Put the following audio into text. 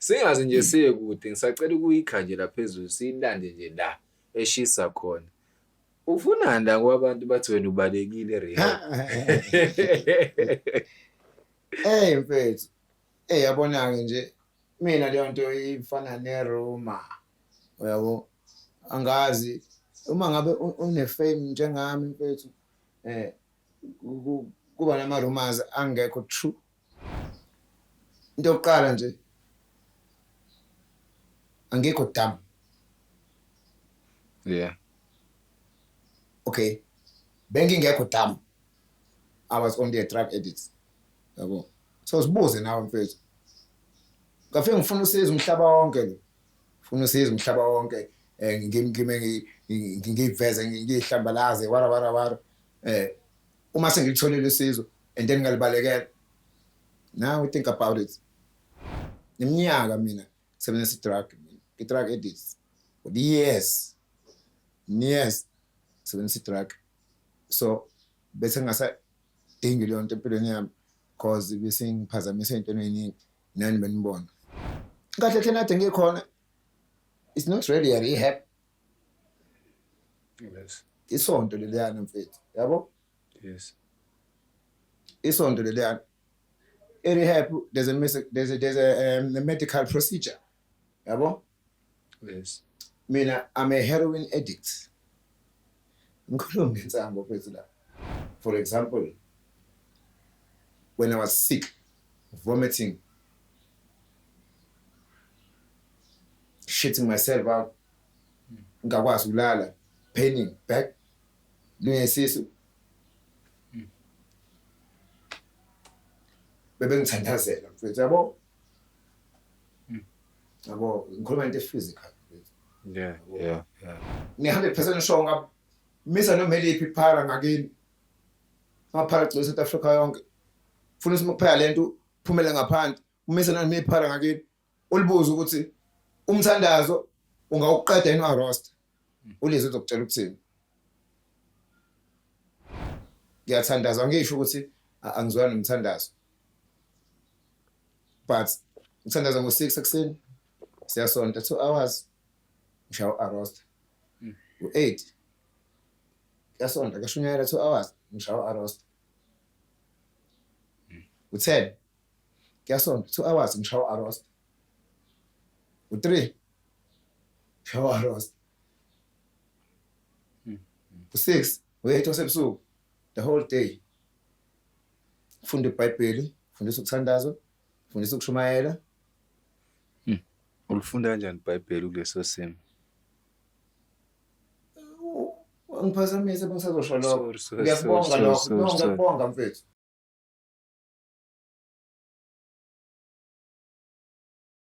Singaze nje siye kude ngisacela ukuyikha nje laphezulu siyilande nje la eshisa khona. Ufunani la kwabantu bathi wena ubalekile rehab? Mfethu. Yabona-ke nje mina leyo nto ifana neruma. Uyabo? Angazi uma ngabe une-fame njengami mfethu kuba nama-rumours angekho true. Into yokuqala nje angikho dumb. Yeah. Okay. Bengingekho dumb. I was only a drug addict. Yabo. So sibuze nawe mfethu. Ngafike ngifuna usizo umhlaba wonke lo. Ngifuna usizo umhlaba wonke. Ngiveze ngihlambalaze wara. Uma sengilitholile usizo and then ngalibalekela. Now we think about it. Neminyaka mina sebenzisa i-drug addicts. For years sebenzisa i-drug. So bese ngasadingi leyo nto empilweni yami cause bese ngiphazamise into eziningi nani benibona. Kahle hle nade ngikhona. It's not really a rehab. Yes. Isonto leliyana mfethu. Yabo? Yes. Isonto leliyana. Rehab there's a medical procedure. Yabo? Yes. Mina I'm a heroin addict. Ngikhuluma ngensango mfethu la. For example, when I was sick, vomiting, shitting myself out, ngakwazi ukulala, paining back, lunesisu. Bebengithandazela mfethu yabo. Yabo, ngikhuluma into physical. Yeah. Ni 100% sure ngap misa noma eliphi iphara ngakini. Amaphara gcwele South Africa yonke. Ufuna ukupheka lento phumele ngaphandle. Umisa noma iphara ngakini. Ulibuza ukuthi umthandazo ungawuqeda yini wa-roster. Ulizwe uzokutshela ukuthini. Ngiyathandaza ngisho ukuthi angizwani nomthandazo. But umthandazo ngo-6 ekseni siyasonta 2 hours ngishawa a-roster. U-8 yasonta kashunyayela 2 hours ngishawa a-roster. U-10 kuyasonta 2 hours ngishawa a-roster. U-3 ngishawa a-roster. U-6 u-8 wasebusuku the whole day. Funda iBhayibheli, fundisa ukuthandaza, fundisa ukushumayela. Ulifunda kanjani iBhayibheli kuleso simo? Ngiphazamise bengisazosho lokho. Sorry. Ngiyabonga lokho. No, ngiyabonga mfethu.